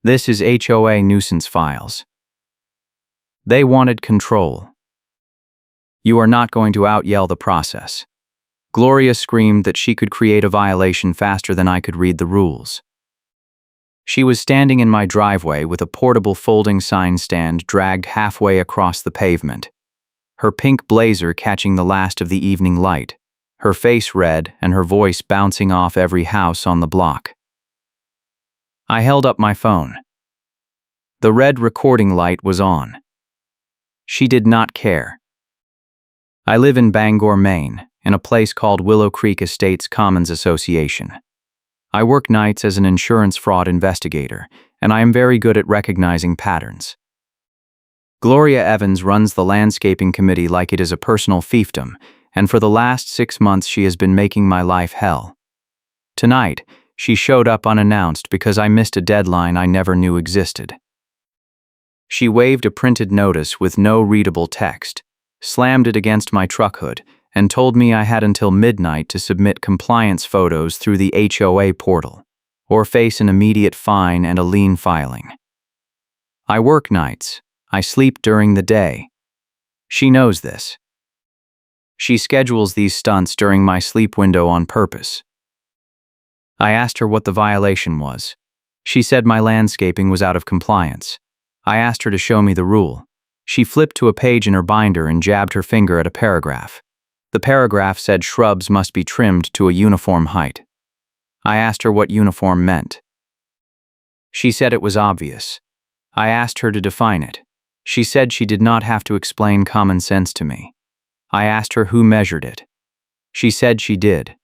This is HOA nuisance files. They wanted control. You are not going to out-yell the process. Gloria screamed that she could create a violation faster than I could read the rules. She was standing in my driveway with a portable folding sign stand dragged halfway across the pavement, her pink blazer catching the last of the evening light, her face red and her voice bouncing off every house on the block. I held up my phone. The red recording light was on. She did not care. I live in Bangor, Maine, in a place called Willow Creek Estates Commons Association. I work nights as an insurance fraud investigator, and I am very good at recognizing patterns. Gloria Evans runs the landscaping committee like it is a personal fiefdom, and for the last 6 months she has been making my life hell. Tonight, she showed up unannounced because I missed a deadline I never knew existed. She waved a printed notice with no readable text, slammed it against my truck hood, and told me I had until midnight to submit compliance photos through the HOA portal, or face an immediate fine and a lien filing. I work nights. I sleep during the day. She knows this. She schedules these stunts during my sleep window on purpose. I asked her what the violation was. She said my landscaping was out of compliance. I asked her to show me the rule. She flipped to a page in her binder and jabbed her finger at a paragraph. The paragraph said shrubs must be trimmed to a uniform height. I asked her what uniform meant. She said it was obvious. I asked her to define it. She said she did not have to explain common sense to me. I asked her who measured it. She said she did.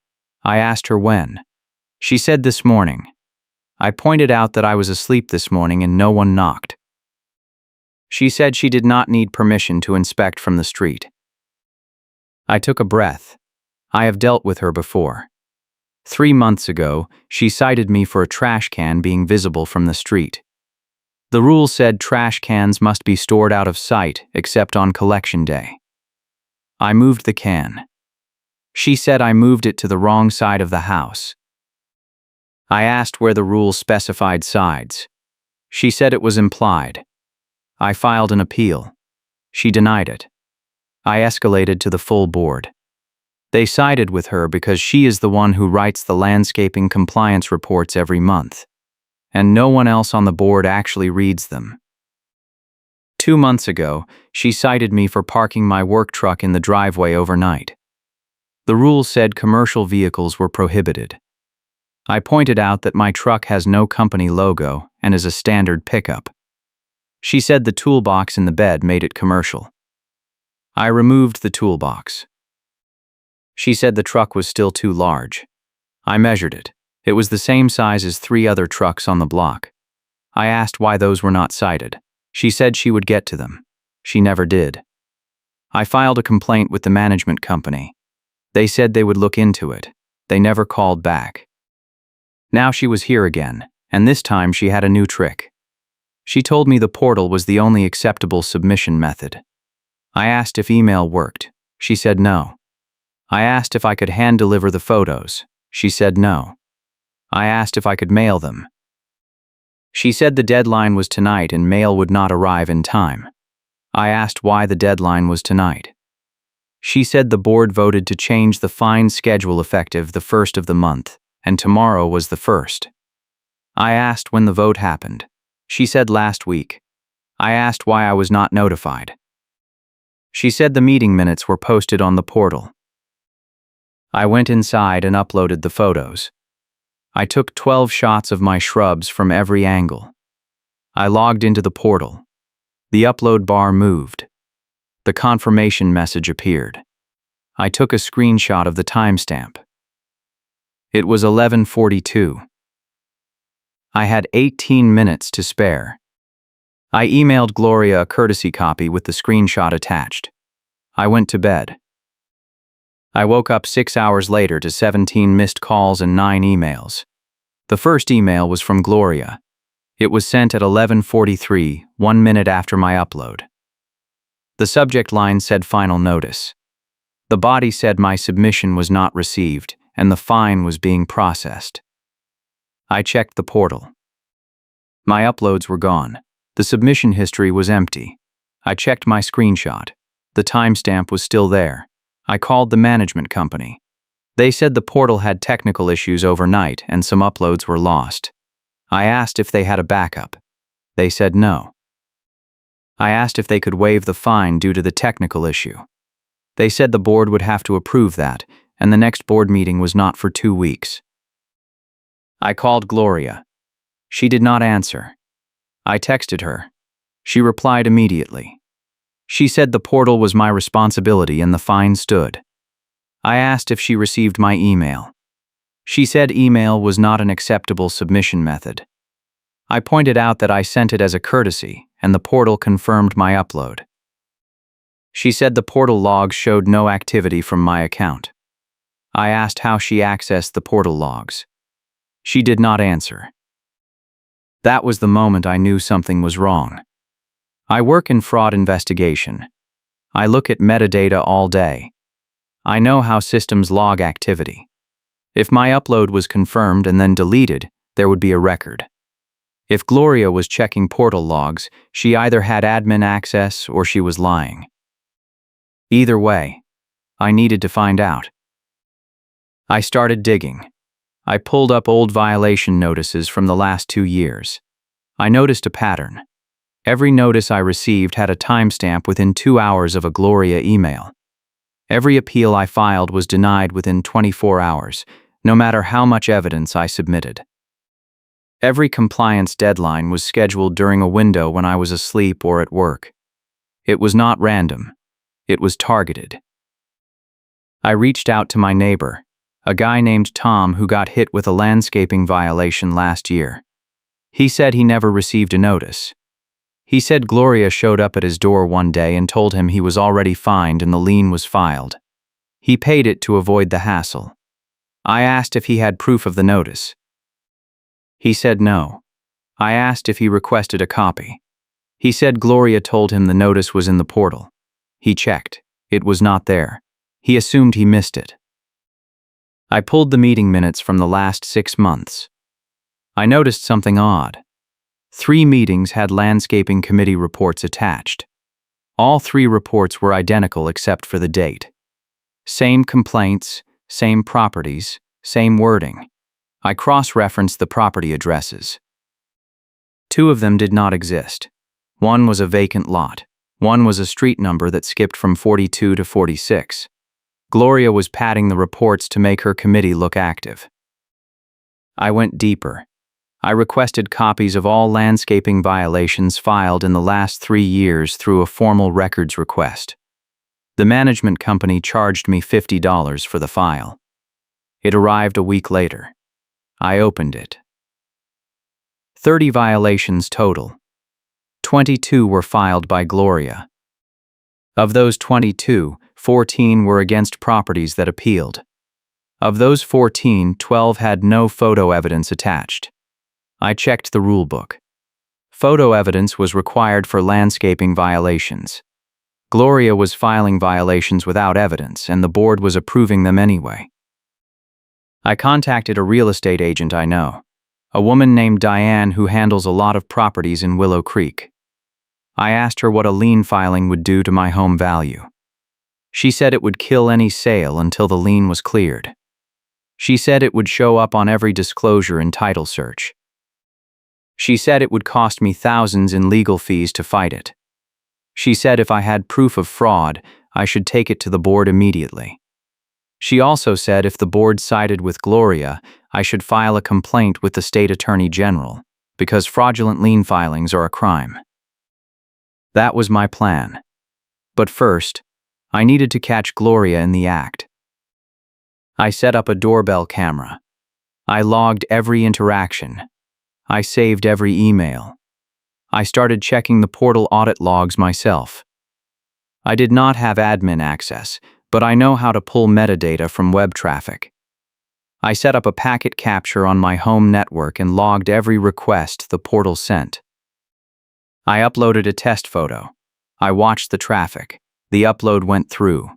I asked her when. She said this morning. I pointed out that I was asleep this morning and no one knocked. She said she did not need permission to inspect from the street. I took a breath. I have dealt with her before. 3 months ago, she cited me for a trash can being visible from the street. The rule said trash cans must be stored out of sight except on collection day. I moved the can. She said I moved it to the wrong side of the house. I asked where the rule specified sides. She said it was implied. I filed an appeal. She denied it. I escalated to the full board. They sided with her because she is the one who writes the landscaping compliance reports every month, and no one else on the board actually reads them. 2 months ago, she cited me for parking my work truck in the driveway overnight. The rule said commercial vehicles were prohibited. I pointed out that my truck has no company logo and is a standard pickup. She said the toolbox in the bed made it commercial. I removed the toolbox. She said the truck was still too large. I measured it. It was the same size as 3 other trucks on the block. I asked why those were not cited. She said she would get to them. She never did. I filed a complaint with the management company. They said they would look into it. They never called back. Now she was here again, and this time she had a new trick. She told me the portal was the only acceptable submission method. I asked if email worked. She said no. I asked if I could hand-deliver the photos. She said no. I asked if I could mail them. She said the deadline was tonight and mail would not arrive in time. I asked why the deadline was tonight. She said the board voted to change the fine schedule effective the 1st of the month, and tomorrow was the 1st. I asked when the vote happened. She said last week. I asked why I was not notified. She said the meeting minutes were posted on the portal. I went inside and uploaded the photos. I took 12 shots of my shrubs from every angle. I logged into the portal. The upload bar moved. The confirmation message appeared. I took a screenshot of the timestamp. It was 11:42. I had 18 minutes to spare. I emailed Gloria a courtesy copy with the screenshot attached. I went to bed. I woke up 6 hours later to 17 missed calls and 9 emails. The first email was from Gloria. It was sent at 11:43, 1 minute after my upload. The subject line said final notice. The body said my submission was not received and the fine was being processed. I checked the portal. My uploads were gone. The submission history was empty. I checked my screenshot. The timestamp was still there. I called the management company. They said the portal had technical issues overnight and some uploads were lost. I asked if they had a backup. They said no. I asked if they could waive the fine due to the technical issue. They said the board would have to approve that, and the next board meeting was not for 2 weeks. I called Gloria. She did not answer. I texted her. She replied immediately. She said the portal was my responsibility and the fine stood. I asked if she received my email. She said email was not an acceptable submission method. I pointed out that I sent it as a courtesy, and the portal confirmed my upload. She said the portal logs showed no activity from my account. I asked how she accessed the portal logs. She did not answer. That was the moment I knew something was wrong. I work in fraud investigation. I look at metadata all day. I know how systems log activity. If my upload was confirmed and then deleted, there would be a record. If Gloria was checking portal logs, she either had admin access or she was lying. Either way, I needed to find out. I started digging. I pulled up old violation notices from the last 2 years. I noticed a pattern. Every notice I received had a timestamp within 2 hours of a Gloria email. Every appeal I filed was denied within 24 hours, no matter how much evidence I submitted. Every compliance deadline was scheduled during a window when I was asleep or at work. It was not random. It was targeted. I reached out to my neighbor, a guy named Tom who got hit with a landscaping violation last year. He said he never received a notice. He said Gloria showed up at his door one day and told him he was already fined and the lien was filed. He paid it to avoid the hassle. I asked if he had proof of the notice. He said no. I asked if he requested a copy. He said Gloria told him the notice was in the portal. He checked. It was not there. He assumed he missed it. I pulled the meeting minutes from the last 6 months. I noticed something odd. 3 meetings had landscaping committee reports attached. All 3 reports were identical except for the date. Same complaints, same properties, same wording. I cross-referenced the property addresses. 2 of them did not exist. One was a vacant lot. One was a street number that skipped from 42 to 46. Gloria was padding the reports to make her committee look active. I went deeper. I requested copies of all landscaping violations filed in the last 3 years through a formal records request. The management company charged me $50 for the file. It arrived a week later. I opened it. 30 violations total. 22 were filed by Gloria. Of those 22, 14 were against properties that appealed. Of those 14, 12 had no photo evidence attached. I checked the rulebook. Photo evidence was required for landscaping violations. Gloria was filing violations without evidence, and the board was approving them anyway. I contacted a real estate agent I know, a woman named Diane who handles a lot of properties in Willow Creek. I asked her what a lien filing would do to my home value. She said it would kill any sale until the lien was cleared. She said it would show up on every disclosure and title search. She said it would cost me thousands in legal fees to fight it. She said if I had proof of fraud, I should take it to the board immediately. She also said if the board sided with Gloria, I should file a complaint with the state attorney general, because fraudulent lien filings are a crime. That was my plan. But first, I needed to catch Gloria in the act. I set up a doorbell camera. I logged every interaction. I saved every email. I started checking the portal audit logs myself. I did not have admin access, but I know how to pull metadata from web traffic. I set up a packet capture on my home network and logged every request the portal sent. I uploaded a test photo. I watched the traffic. The upload went through.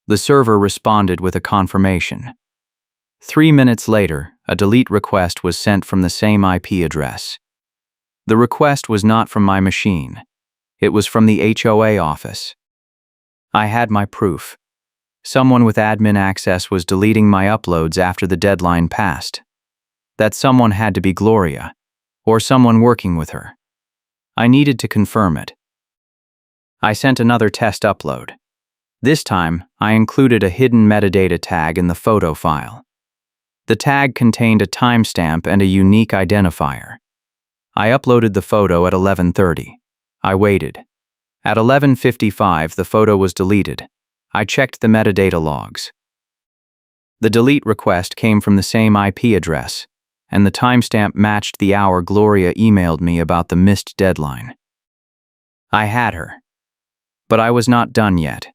The server responded with a confirmation. 3 minutes later, a delete request was sent from the same IP address. The request was not from my machine. It was from the HOA office. I had my proof. Someone with admin access was deleting my uploads after the deadline passed. That someone had to be Gloria, or someone working with her. I needed to confirm it. I sent another test upload. This time, I included a hidden metadata tag in the photo file. The tag contained a timestamp and a unique identifier. I uploaded the photo at 11:30. I waited. At 11:55, the photo was deleted. I checked the metadata logs. The delete request came from the same IP address, and the timestamp matched the hour Gloria emailed me about the missed deadline. I had her. But I was not done yet.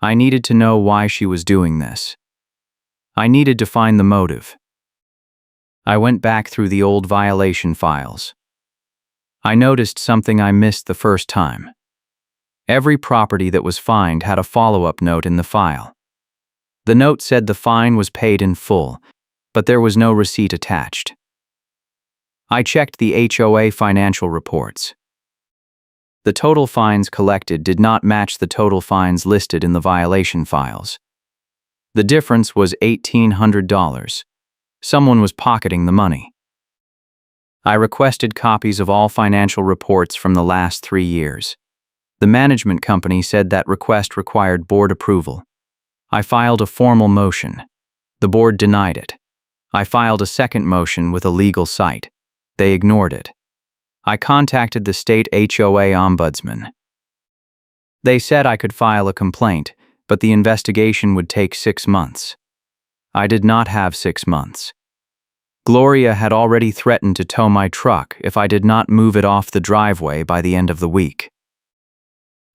I needed to know why she was doing this. I needed to find the motive. I went back through the old violation files. I noticed something I missed the first time. Every property that was fined had a follow-up note in the file. The note said the fine was paid in full, but there was no receipt attached. I checked the HOA financial reports. The total fines collected did not match the total fines listed in the violation files. The difference was $1,800. Someone was pocketing the money. I requested copies of all financial reports from the last 3 years. The management company said that request required board approval. I filed a formal motion. The board denied it. I filed a second motion with a legal site. They ignored it. I contacted the state HOA ombudsman. They said I could file a complaint, but the investigation would take 6 months. I did not have 6 months. Gloria had already threatened to tow my truck if I did not move it off the driveway by the end of the week.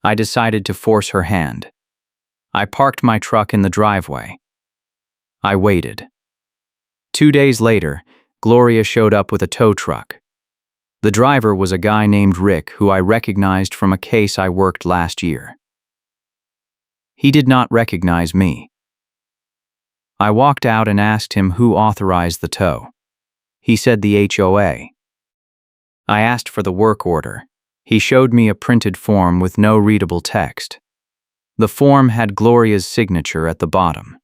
I decided to force her hand. I parked my truck in the driveway. I waited. 2 days later, Gloria showed up with a tow truck. The driver was a guy named Rick who I recognized from a case I worked last year. He did not recognize me. I walked out and asked him who authorized the tow. He said the HOA. I asked for the work order. He showed me a printed form with no readable text. The form had Gloria's signature at the bottom.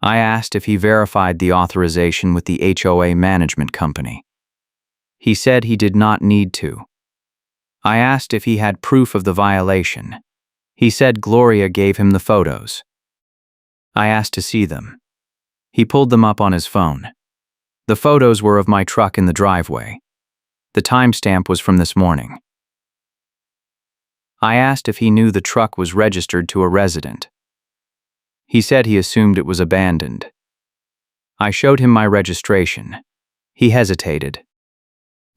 I asked if he verified the authorization with the HOA management company. He said he did not need to. I asked if he had proof of the violation. He said Gloria gave him the photos. I asked to see them. He pulled them up on his phone. The photos were of my truck in the driveway. The timestamp was from this morning. I asked if he knew the truck was registered to a resident. He said he assumed it was abandoned. I showed him my registration. He hesitated.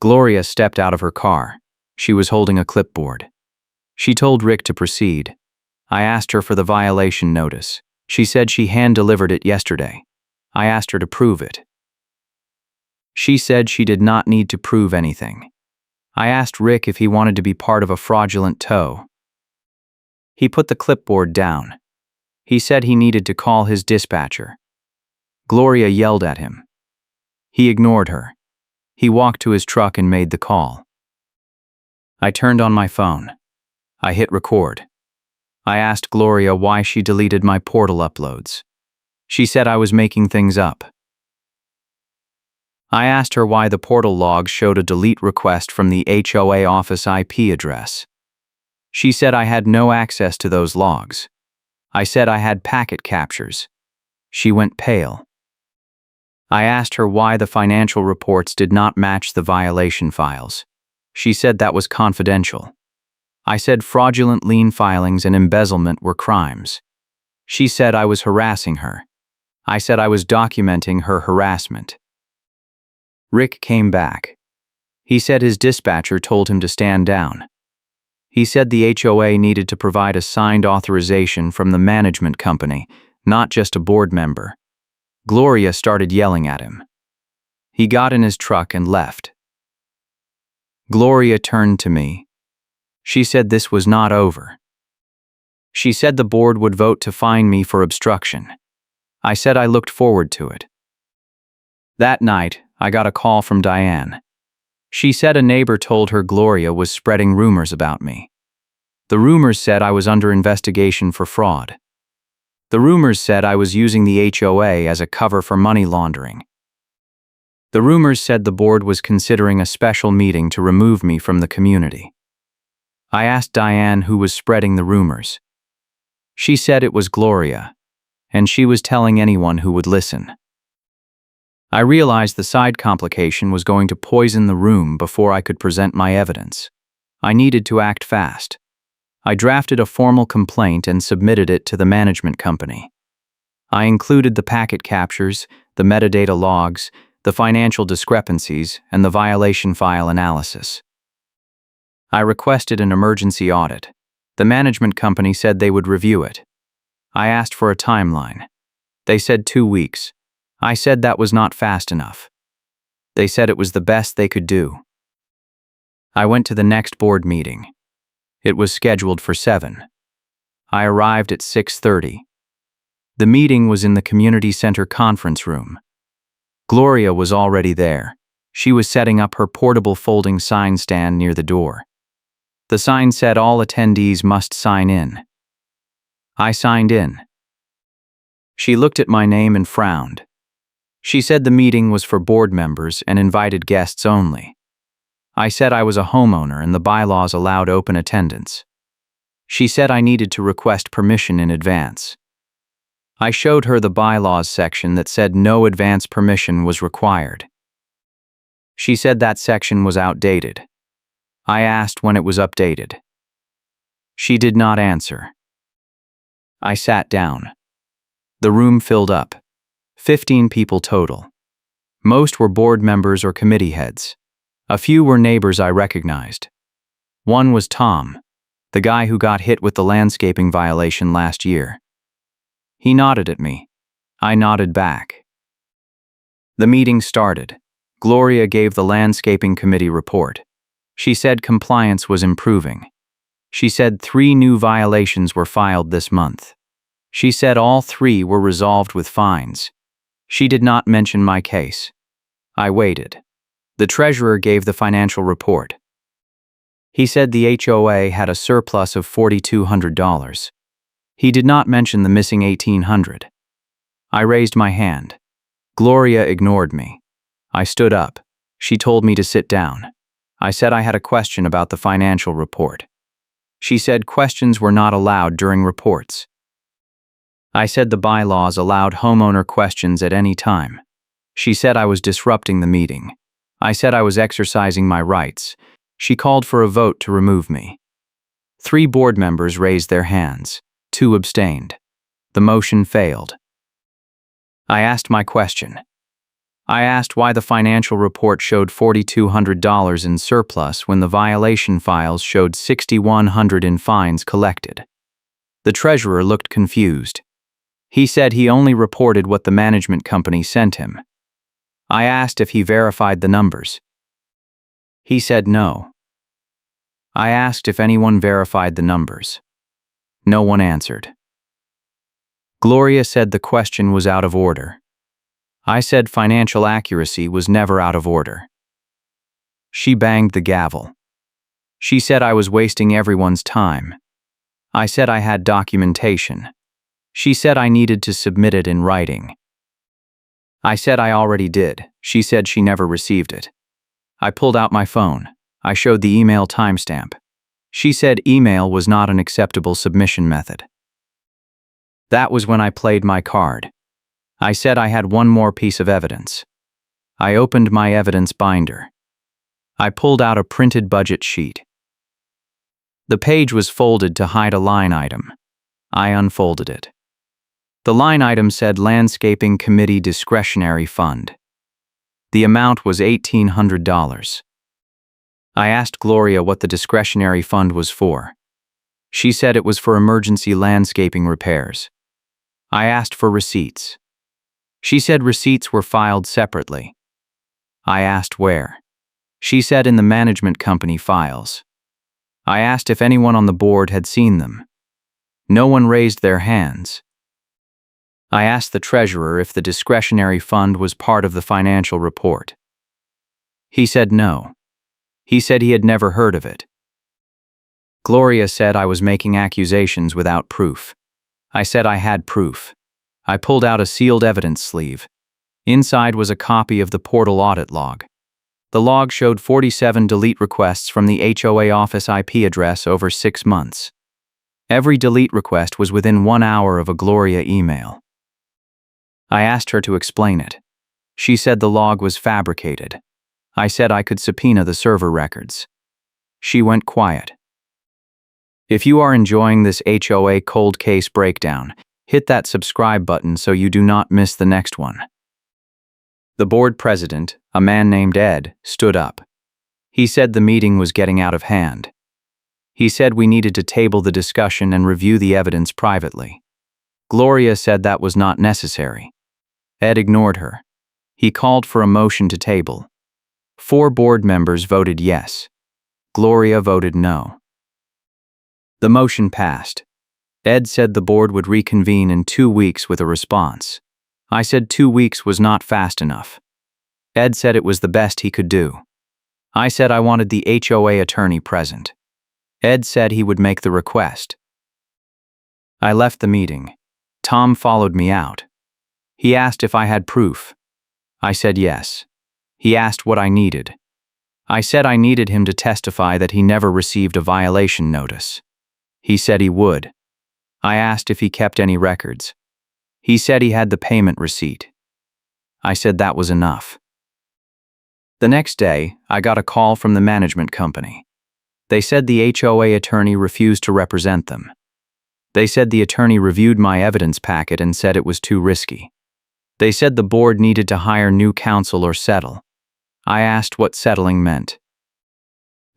Gloria stepped out of her car. She was holding a clipboard. She told Rick to proceed. I asked her for the violation notice. She said she hand-delivered it yesterday. I asked her to prove it. She said she did not need to prove anything. I asked Rick if he wanted to be part of a fraudulent tow. He put the clipboard down. He said he needed to call his dispatcher. Gloria yelled at him. He ignored her. He walked to his truck and made the call. I turned on my phone. I hit record. I asked Gloria why she deleted my portal uploads. She said I was making things up. I asked her why the portal logs showed a delete request from the HOA office IP address. She said I had no access to those logs. I said I had packet captures. She went pale. I asked her why the financial reports did not match the violation files. She said that was confidential. I said fraudulent lien filings and embezzlement were crimes. She said I was harassing her. I said I was documenting her harassment. Rick came back. He said his dispatcher told him to stand down. He said the HOA needed to provide a signed authorization from the management company, not just a board member. Gloria started yelling at him. He got in his truck and left. Gloria turned to me. She said this was not over. She said the board would vote to fine me for obstruction. I said I looked forward to it. That night, I got a call from Diane. She said a neighbor told her Gloria was spreading rumors about me. The rumors said I was under investigation for fraud. The rumors said I was using the HOA as a cover for money laundering. The rumors said the board was considering a special meeting to remove me from the community. I asked Diane who was spreading the rumors. She said it was Gloria, and she was telling anyone who would listen. I realized the side complication was going to poison the room before I could present my evidence. I needed to act fast. I drafted a formal complaint and submitted it to the management company. I included the packet captures, the metadata logs, the financial discrepancies, and the violation file analysis. I requested an emergency audit. The management company said they would review it. I asked for a timeline. They said 2 weeks. I said that was not fast enough. They said it was the best they could do. I went to the next board meeting. It was scheduled for 7. I arrived at 6:30. The meeting was in the community center conference room. Gloria was already there. She was setting up her portable folding sign stand near the door. The sign said all attendees must sign in. I signed in. She looked at my name and frowned. She said the meeting was for board members and invited guests only. I said I was a homeowner and the bylaws allowed open attendance. She said I needed to request permission in advance. I showed her the bylaws section that said no advance permission was required. She said that section was outdated. I asked when it was updated. She did not answer. I sat down. The room filled up. 15 people total. Most were board members or committee heads. A few were neighbors I recognized. One was Tom, the guy who got hit with the landscaping violation last year. He nodded at me. I nodded back. The meeting started. Gloria gave the landscaping committee report. She said compliance was improving. She said 3 new violations were filed this month. She said all 3 were resolved with fines. She did not mention my case. I waited. The treasurer gave the financial report. He said the HOA had a surplus of $4,200. He did not mention the missing $1,800. I raised my hand. Gloria ignored me. I stood up. She told me to sit down. I said I had a question about the financial report. She said questions were not allowed during reports. I said the bylaws allowed homeowner questions at any time. She said I was disrupting the meeting. I said I was exercising my rights. She called for a vote to remove me. 3 board members raised their hands. 2 abstained. The motion failed. I asked my question. I asked why the financial report showed $4,200 in surplus when the violation files showed $6,100 in fines collected. The treasurer looked confused. He said he only reported what the management company sent him. I asked if he verified the numbers. He said no. I asked if anyone verified the numbers. No one answered. Gloria said the question was out of order. I said financial accuracy was never out of order. She banged the gavel. She said I was wasting everyone's time. I said I had documentation. She said I needed to submit it in writing. I said I already did. She said she never received it. I pulled out my phone. I showed the email timestamp. She said email was not an acceptable submission method. That was when I played my card. I said I had one more piece of evidence. I opened my evidence binder. I pulled out a printed budget sheet. The page was folded to hide a line item. I unfolded it. The line item said Landscaping Committee Discretionary Fund. The amount was $1,800. I asked Gloria what the discretionary fund was for. She said it was for emergency landscaping repairs. I asked for receipts. She said receipts were filed separately. I asked where. She said in the management company files. I asked if anyone on the board had seen them. No one raised their hands. I asked the treasurer if the discretionary fund was part of the financial report. He said no. He said he had never heard of it. Gloria said I was making accusations without proof. I said I had proof. I pulled out a sealed evidence sleeve. Inside was a copy of the portal audit log. The log showed 47 delete requests from the HOA office IP address over 6 months. Every delete request was within 1 hour of a Gloria email. I asked her to explain it. She said the log was fabricated. I said I could subpoena the server records. She went quiet. If you are enjoying this HOA cold case breakdown, hit that subscribe button so you do not miss the next one. The board president, a man named Ed, stood up. He said the meeting was getting out of hand. He said we needed to table the discussion and review the evidence privately. Gloria said that was not necessary. Ed ignored her. He called for a motion to table. 4 board members voted yes. Gloria voted no. The motion passed. Ed said the board would reconvene in 2 weeks with a response. I said 2 weeks was not fast enough. Ed said it was the best he could do. I said I wanted the HOA attorney present. Ed said he would make the request. I left the meeting. Tom followed me out. He asked if I had proof. I said yes. He asked what I needed. I said I needed him to testify that he never received a violation notice. He said he would. I asked if he kept any records. He said he had the payment receipt. I said that was enough. The next day, I got a call from the management company. They said the HOA attorney refused to represent them. They said the attorney reviewed my evidence packet and said it was too risky. They said the board needed to hire new counsel or settle. I asked what settling meant.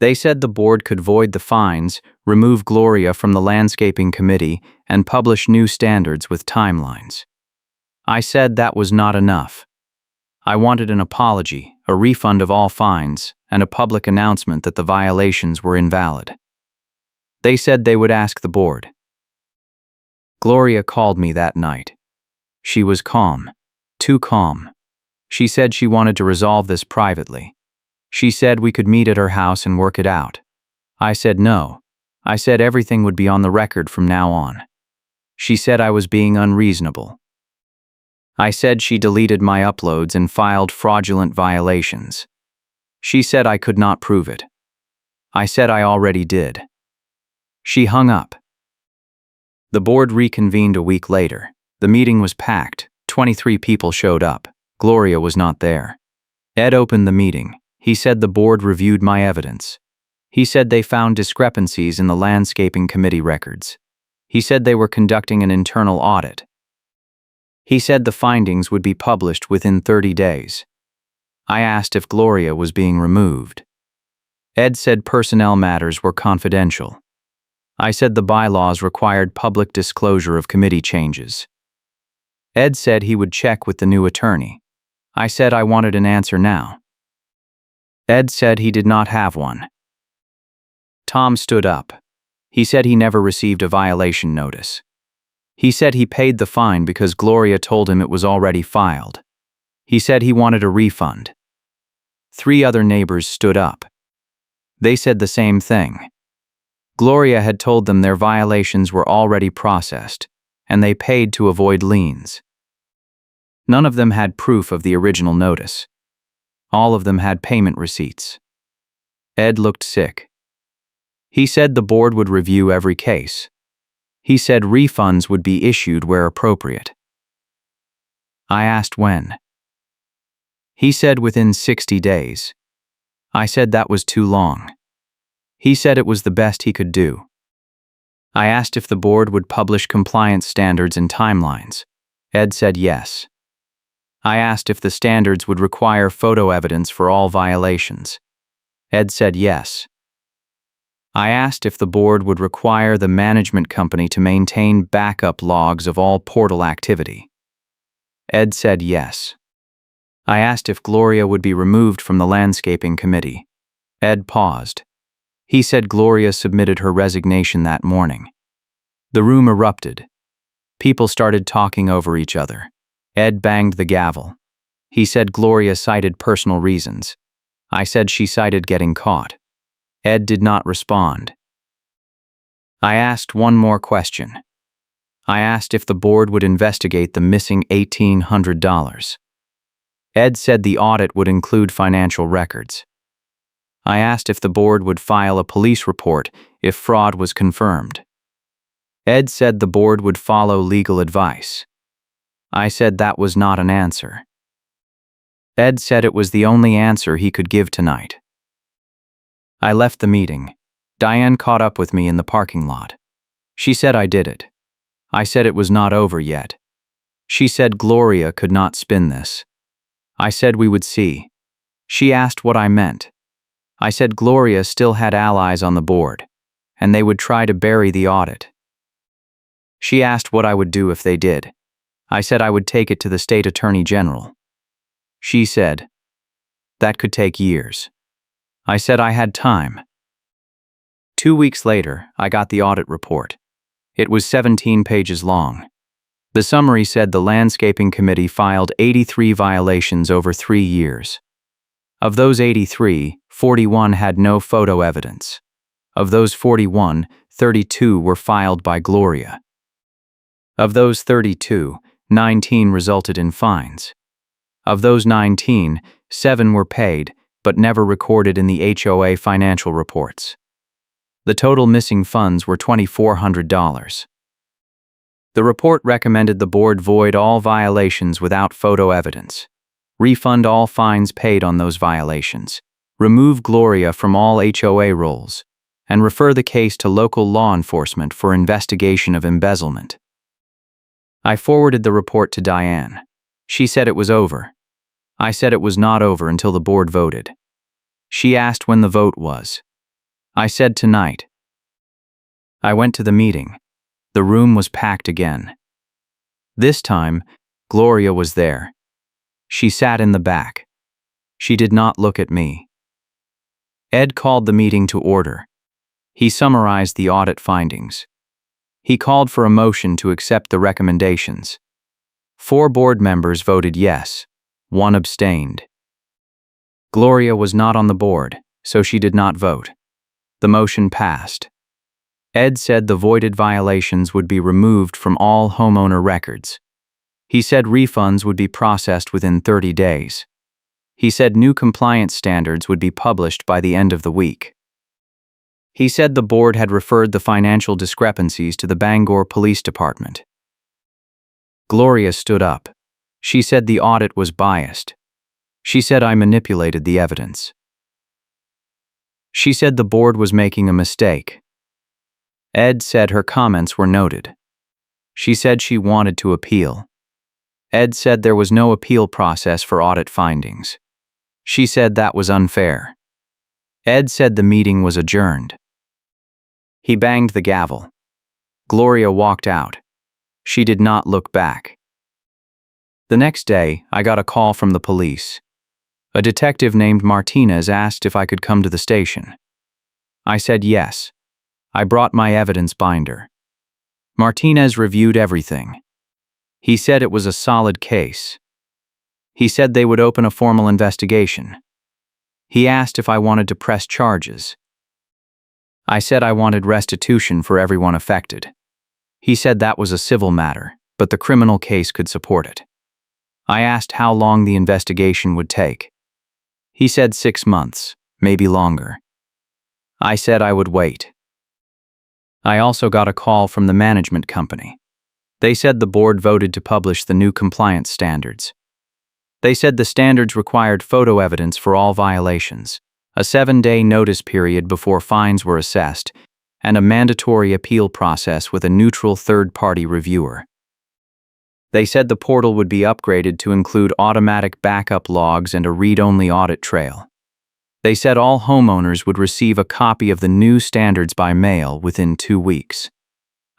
They said the board could void the fines, remove Gloria from the landscaping committee, and publish new standards with timelines. I said that was not enough. I wanted an apology, a refund of all fines, and a public announcement that the violations were invalid. They said they would ask the board. Gloria called me that night. She was calm, too calm. She said she wanted to resolve this privately. She said we could meet at her house and work it out. I said no. I said everything would be on the record from now on. She said I was being unreasonable. I said she deleted my uploads and filed fraudulent violations. She said I could not prove it. I said I already did. She hung up. The board reconvened a week later. The meeting was packed. 23 people showed up. Gloria was not there. Ed opened the meeting. He said the board reviewed my evidence. He said they found discrepancies in the landscaping committee records. He said they were conducting an internal audit. He said the findings would be published within 30 days. I asked if Gloria was being removed. Ed said personnel matters were confidential. I said the bylaws required public disclosure of committee changes. Ed said he would check with the new attorney. I said I wanted an answer now. Ed said he did not have one. Tom stood up. He said he never received a violation notice. He said he paid the fine because Gloria told him it was already filed. He said he wanted a refund. 3 other neighbors stood up. They said the same thing. Gloria had told them their violations were already processed, and they paid to avoid liens. None of them had proof of the original notice. All of them had payment receipts. Ed looked sick. He said the board would review every case. He said refunds would be issued where appropriate. I asked when. He said within 60 days. I said that was too long. He said it was the best he could do. I asked if the board would publish compliance standards and timelines. Ed said yes. I asked if the standards would require photo evidence for all violations. Ed said yes. I asked if the board would require the management company to maintain backup logs of all portal activity. Ed said yes. I asked if Gloria would be removed from the landscaping committee. Ed paused. He said Gloria submitted her resignation that morning. The room erupted. People started talking over each other. Ed banged the gavel. He said Gloria cited personal reasons. I said she cited getting caught. Ed did not respond. I asked one more question. I asked if the board would investigate the missing $1,800. Ed said the audit would include financial records. I asked if the board would file a police report if fraud was confirmed. Ed said the board would follow legal advice. I said that was not an answer. Ed said it was the only answer he could give tonight. I left the meeting. Diane caught up with me in the parking lot. She said I did it. I said it was not over yet. She said Gloria could not spin this. I said we would see. She asked what I meant. I said Gloria still had allies on the board, and they would try to bury the audit. She asked what I would do if they did. I said I would take it to the state attorney general. She said, that could take years. I said I had time. 2 weeks later, I got the audit report. It was 17 pages long. The summary said the landscaping committee filed 83 violations over 3 years. Of those 83, 41 had no photo evidence. Of those 41, 32 were filed by Gloria. Of those 32, 19 resulted in fines. Of those 19, 7 were paid, but never recorded in the HOA financial reports. The total missing funds were $2,400. The report recommended the board void all violations without photo evidence, refund all fines paid on those violations, remove Gloria from all HOA rolls, and refer the case to local law enforcement for investigation of embezzlement. I forwarded the report to Diane. She said it was over. I said it was not over until the board voted. She asked when the vote was. I said tonight. I went to the meeting. The room was packed again. This time, Gloria was there. She sat in the back. She did not look at me. Ed called the meeting to order. He summarized the audit findings. He called for a motion to accept the recommendations. 4 board members voted yes. 1 abstained. Gloria was not on the board, so she did not vote. The motion passed. Ed said the voided violations would be removed from all homeowner records. He said refunds would be processed within 30 days. He said new compliance standards would be published by the end of the week. He said the board had referred the financial discrepancies to the Bangor Police Department. Gloria stood up. She said the audit was biased. She said I manipulated the evidence. She said the board was making a mistake. Ed said her comments were noted. She said she wanted to appeal. Ed said there was no appeal process for audit findings. She said that was unfair. Ed said the meeting was adjourned. He banged the gavel. Gloria walked out. She did not look back. The next day, I got a call from the police. A detective named Martinez asked if I could come to the station. I said yes. I brought my evidence binder. Martinez reviewed everything. He said it was a solid case. He said they would open a formal investigation. He asked if I wanted to press charges. I said I wanted restitution for everyone affected. He said that was a civil matter, but the criminal case could support it. I asked how long the investigation would take. He said 6 months, maybe longer. I said I would wait. I also got a call from the management company. They said the board voted to publish the new compliance standards. They said the standards required photo evidence for all violations, a 7-day notice period before fines were assessed, and a mandatory appeal process with a neutral third-party reviewer. They said the portal would be upgraded to include automatic backup logs and a read-only audit trail. They said all homeowners would receive a copy of the new standards by mail within 2 weeks.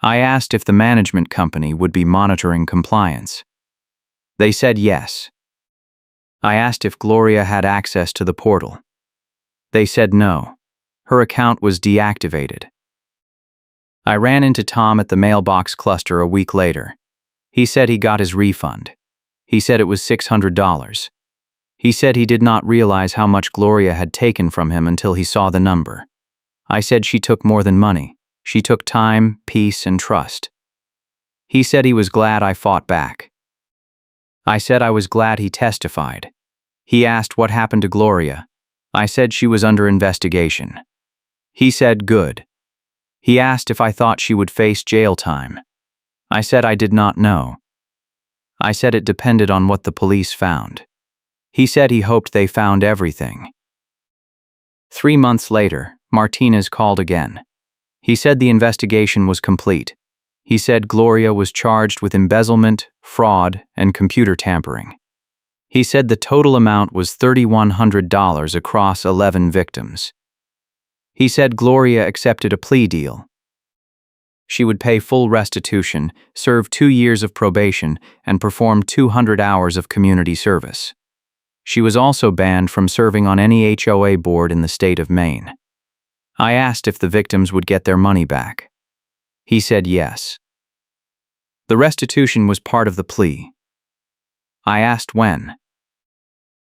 I asked if the management company would be monitoring compliance. They said yes. I asked if Gloria had access to the portal. They said no. Her account was deactivated. I ran into Tom at the mailbox cluster a week later. He said he got his refund. He said it was $600. He said he did not realize how much Gloria had taken from him until he saw the number. I said she took more than money. She took time, peace, and trust. He said he was glad I fought back. I said I was glad he testified. He asked what happened to Gloria. I said she was under investigation. He said good. He asked if I thought she would face jail time. I said I did not know. I said it depended on what the police found. He said he hoped they found everything. 3 months later, Martinez called again. He said the investigation was complete. He said Gloria was charged with embezzlement, fraud, and computer tampering. He said the total amount was $3,100 across 11 victims. He said Gloria accepted a plea deal. She would pay full restitution, serve 2 years of probation, and perform 200 hours of community service. She was also banned from serving on any HOA board in the state of Maine. I asked if the victims would get their money back. He said yes. The restitution was part of the plea. I asked when.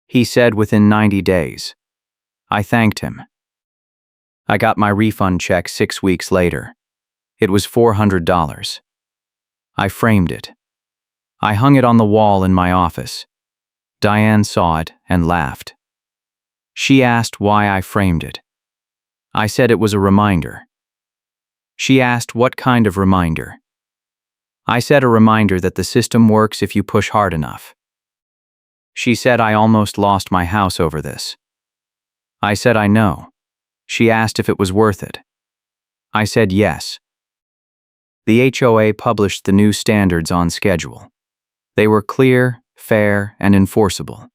He said within 90 days. I thanked him. I got my refund check 6 weeks later. It was $400. I framed it. I hung it on the wall in my office. Diane saw it and laughed. She asked why I framed it. I said it was a reminder. She asked what kind of reminder. I said a reminder that the system works if you push hard enough. She said I almost lost my house over this. I said I know. She asked if it was worth it. I said yes. The HOA published the new standards on schedule. They were clear, fair, and enforceable.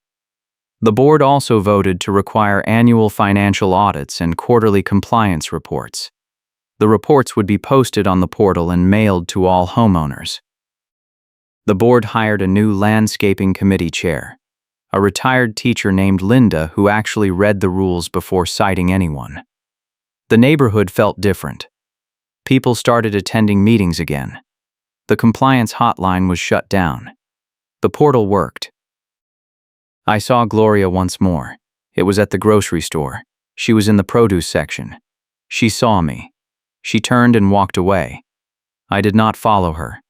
The board also voted to require annual financial audits and quarterly compliance reports. The reports would be posted on the portal and mailed to all homeowners. The board hired a new landscaping committee chair, a retired teacher named Linda who actually read the rules before citing anyone. The neighborhood felt different. People started attending meetings again. The compliance hotline was shut down. The portal worked. I saw Gloria once more. It was at the grocery store. She was in the produce section. She saw me. She turned and walked away. I did not follow her.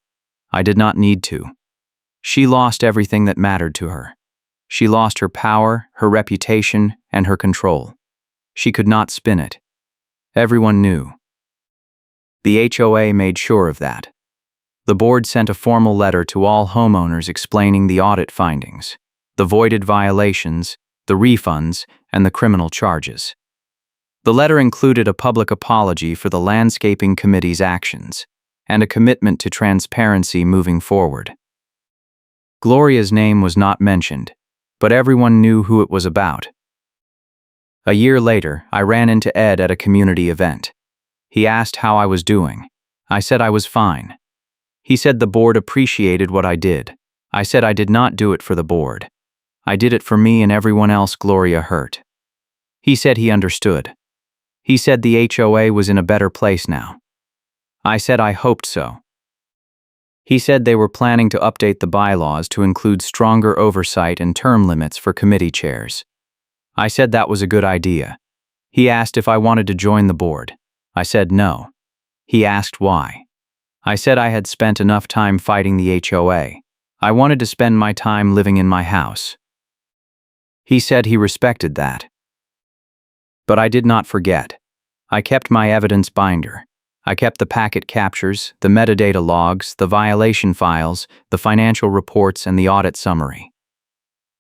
I did not need to. She lost everything that mattered to her. She lost her power, her reputation, and her control. She could not spin it. Everyone knew. The HOA made sure of that. The board sent a formal letter to all homeowners explaining the audit findings, the voided violations, the refunds, and the criminal charges. The letter included a public apology for the landscaping committee's actions and a commitment to transparency moving forward. Gloria's name was not mentioned, but everyone knew who it was about. A year later, I ran into Ed at a community event. He asked how I was doing. I said I was fine. He said the board appreciated what I did. I said I did not do it for the board. I did it for me and everyone else Gloria hurt. He said he understood. He said the HOA was in a better place now. I said I hoped so. He said they were planning to update the bylaws to include stronger oversight and term limits for committee chairs. I said that was a good idea. He asked if I wanted to join the board. I said no. He asked why. I said I had spent enough time fighting the HOA. I wanted to spend my time living in my house. He said he respected that. But I did not forget. I kept my evidence binder. I kept the packet captures, the metadata logs, the violation files, the financial reports, and the audit summary.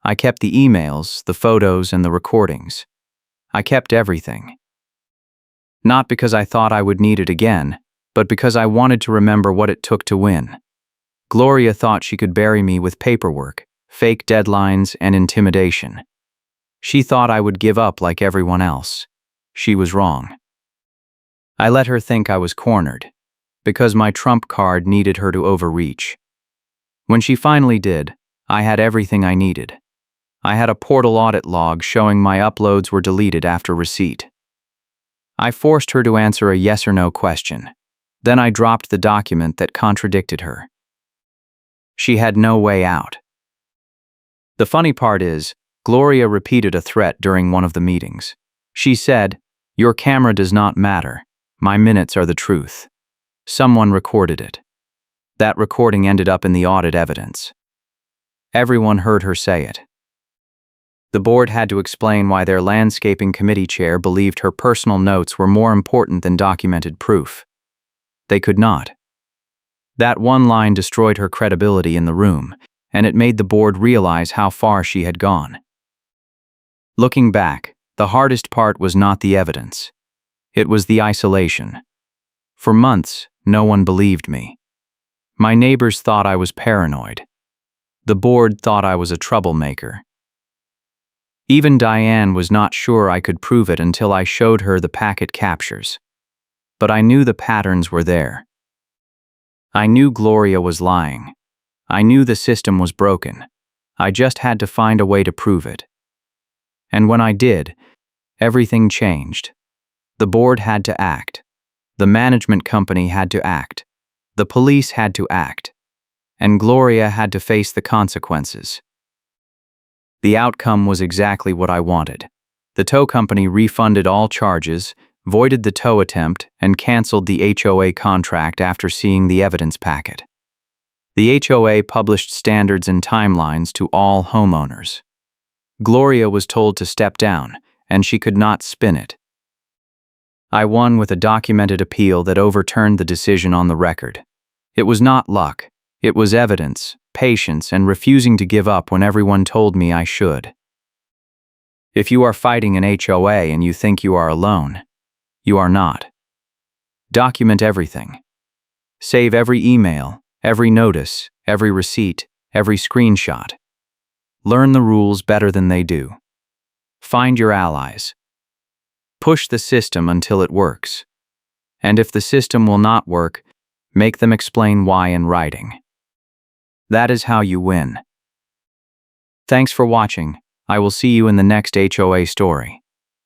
I kept the emails, the photos, and the recordings. I kept everything. Not because I thought I would need it again, but because I wanted to remember what it took to win. Gloria thought she could bury me with paperwork, fake deadlines, and intimidation. She thought I would give up like everyone else. She was wrong. I let her think I was cornered, because my trump card needed her to overreach. When she finally did, I had everything I needed. I had a portal audit log showing my uploads were deleted after receipt. I forced her to answer a yes or no question. Then I dropped the document that contradicted her. She had no way out. The funny part is, Gloria repeated a threat during one of the meetings. She said, Your camera does not matter. My minutes are the truth. Someone recorded it. That recording ended up in the audit evidence. Everyone heard her say it. The board had to explain why their landscaping committee chair believed her personal notes were more important than documented proof. They could not. That one line destroyed her credibility in the room, and it made the board realize how far she had gone. Looking back, the hardest part was not the evidence. It was the isolation. For months, no one believed me. My neighbors thought I was paranoid. The board thought I was a troublemaker. Even Diane was not sure I could prove it until I showed her the packet captures. But I knew the patterns were there. I knew Gloria was lying. I knew the system was broken. I just had to find a way to prove it. And when I did, everything changed. The board had to act. The management company had to act. The police had to act. And Gloria had to face the consequences. The outcome was exactly what I wanted. The tow company refunded all charges, voided the tow attempt, and canceled the HOA contract after seeing the evidence packet. The HOA published standards and timelines to all homeowners. Gloria was told to step down, and she could not spin it. I won with a documented appeal that overturned the decision on the record. It was not luck. It was evidence, patience, and refusing to give up when everyone told me I should. If you are fighting an HOA and you think you are alone, you are not. Document everything. Save every email, every notice, every receipt, every screenshot. Learn the rules better than they do. Find your allies. Push the system until it works. And if the system will not work, make them explain why in writing. That is how you win. Thanks for watching. I will see you in the next HOA story.